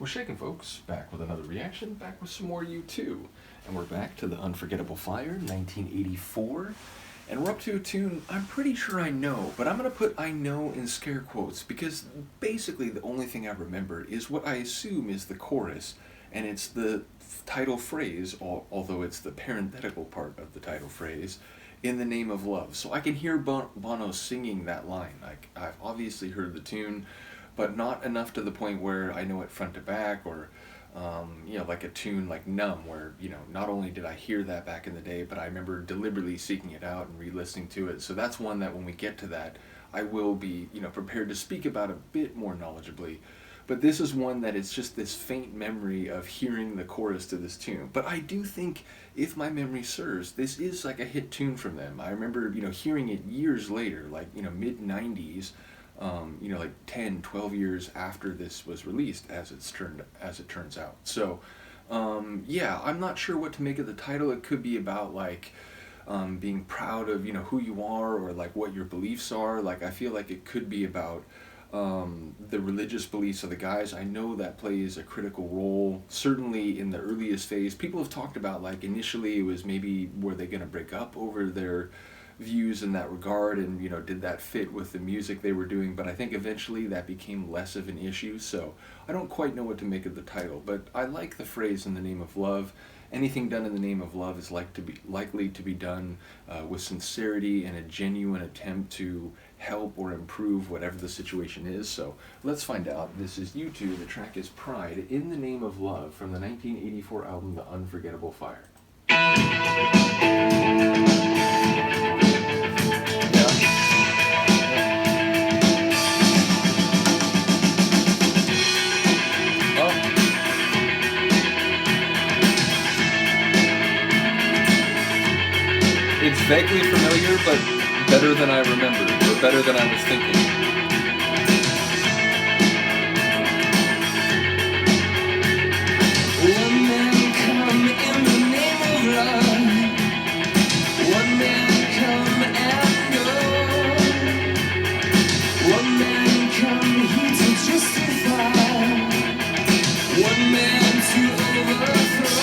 We're shaking, folks. Back with another reaction, back with some more U2. And we're back to the Unforgettable Fire, 1984. And we're up to a tune I'm pretty sure I know, but I'm going to put I know in scare quotes because basically the only thing I remember is what I assume is the chorus, and it's the title phrase, although it's the parenthetical part of the title phrase, in the name of love. So I can hear Bono singing that line. Like, I've obviously heard the tune, but not enough to the point where I know it front to back, or like a tune like Numb, where, not only did I hear that back in the day, but I remember deliberately seeking it out and re-listening to it. So that's one that when we get to that, I will be, prepared to speak about a bit more knowledgeably. But this is one that it's just this faint memory of hearing the chorus to this tune. But I do think, if my memory serves, this is like a hit tune from them. I remember, hearing it years later, like, mid-90s, like 10, 12 years after this was released, as it turns out. So, I'm not sure what to make of the title. It could be about, like, being proud of, who you are, or, like, what your beliefs are. Like, I feel like it could be about the religious beliefs of the guys. I know that plays a critical role, certainly in the earliest phase. People have talked about, like, initially it was maybe, were they going to break up over their views in that regard, and did that fit with the music they were doing? But I think eventually that became less of an issue, so I don't quite know what to make of the title. But I like the phrase "in the name of love." Anything done in the name of love is likely to be done with sincerity and a genuine attempt to help or improve whatever the situation is. So let's find out. This is U2. The track is "Pride in the Name of Love" from the 1984 album The Unforgettable Fire. It's vaguely familiar, but better than I remembered, or better than I was thinking. One man come in the name of love. One man come and go. One man come here to justify. One man to overthrow.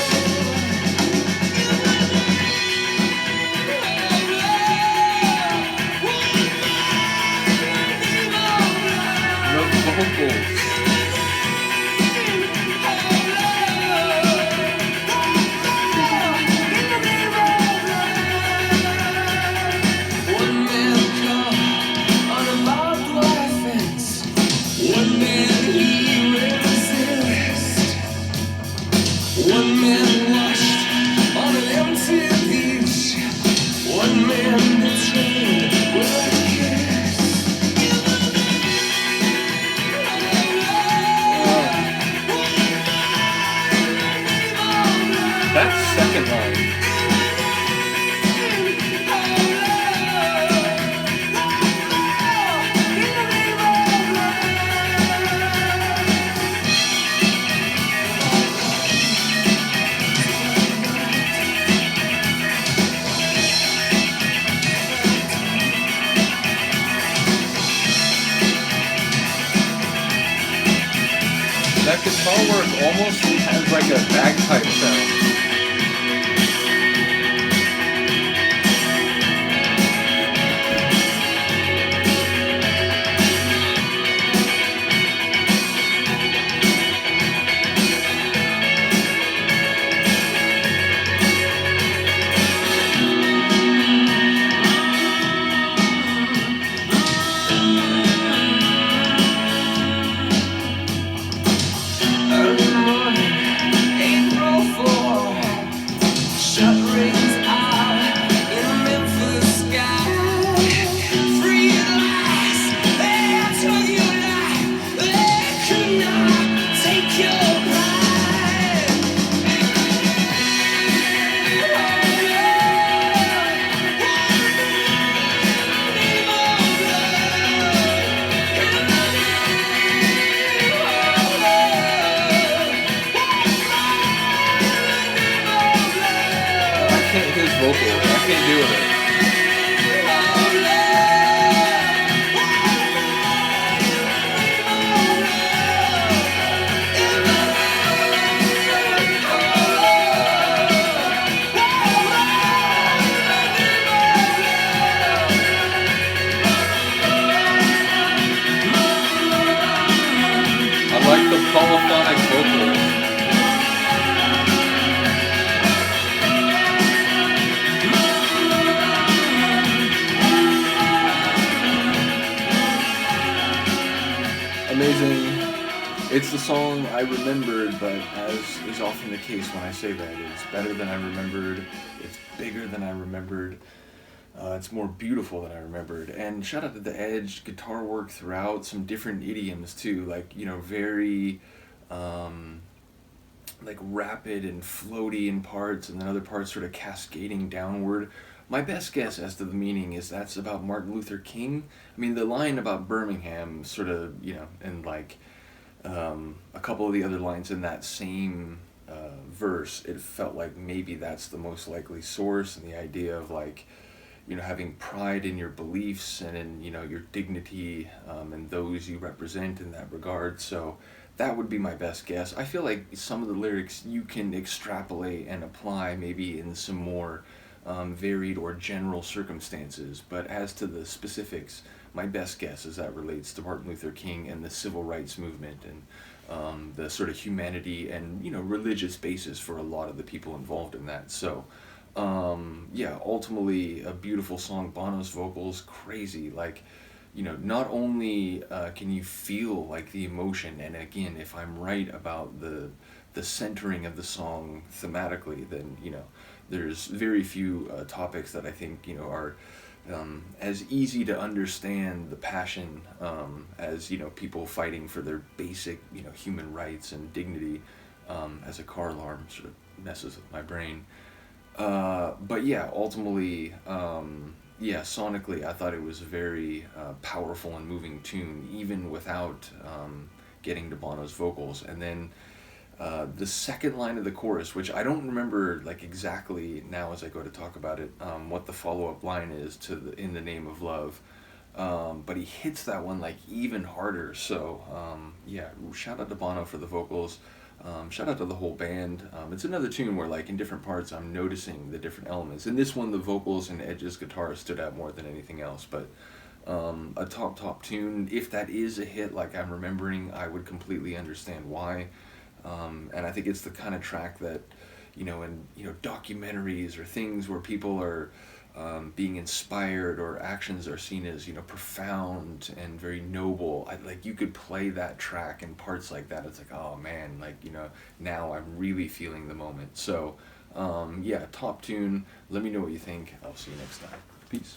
One man washed on an empty beach. One man betrayed with a kiss. That second line. That guitar work almost has like a bagpipe sound. Vocal. I can't do it. It's the song I remembered, but as is often the case when I say that, it's better than I remembered, it's bigger than I remembered, it's more beautiful than I remembered. And shout out to the Edge, guitar work throughout, some different idioms too, like, very um, like rapid and floaty in parts, and then other parts sort of cascading downward. My best guess as to the meaning is that's about Martin Luther King. I mean, the line about Birmingham, sort of, and like a couple of the other lines in that same verse, it felt like maybe that's the most likely source, and the idea of like, having pride in your beliefs and in, your dignity and those you represent in that regard. So that would be my best guess. I feel like some of the lyrics you can extrapolate and apply maybe in some more varied or general circumstances, but as to the specifics, my best guess is that relates to Martin Luther King and the civil rights movement and the sort of humanity and religious basis for a lot of the people involved in that. So yeah, ultimately a beautiful song. Bono's vocals, crazy. Like, not only can you feel like the emotion, and again, if I'm right about the centering of the song thematically, then there's very few topics that I think are as easy to understand the passion as people fighting for their basic human rights and dignity, as a car alarm sort of messes with my brain. But yeah, ultimately, yeah, sonically, I thought it was a very powerful and moving tune, even without getting to Bono's vocals. And then the second line of the chorus, which I don't remember like exactly now as I go to talk about it, what the follow-up line is to "In the Name of Love," but he hits that one like even harder. So yeah, shout out to Bono for the vocals. Shout out to the whole band. It's another tune where, like, in different parts, I'm noticing the different elements. In this one, the vocals and Edge's guitar stood out more than anything else. But a top tune. If that is a hit, like I'm remembering, I would completely understand why. And I think it's the kind of track that, in documentaries or things where people are being inspired or actions are seen as profound and very noble. Like, you could play that track in parts like that, it's like, oh man, like, now I'm really feeling the moment. So yeah, top tune. Let me know what you think. I'll see you next time. Peace.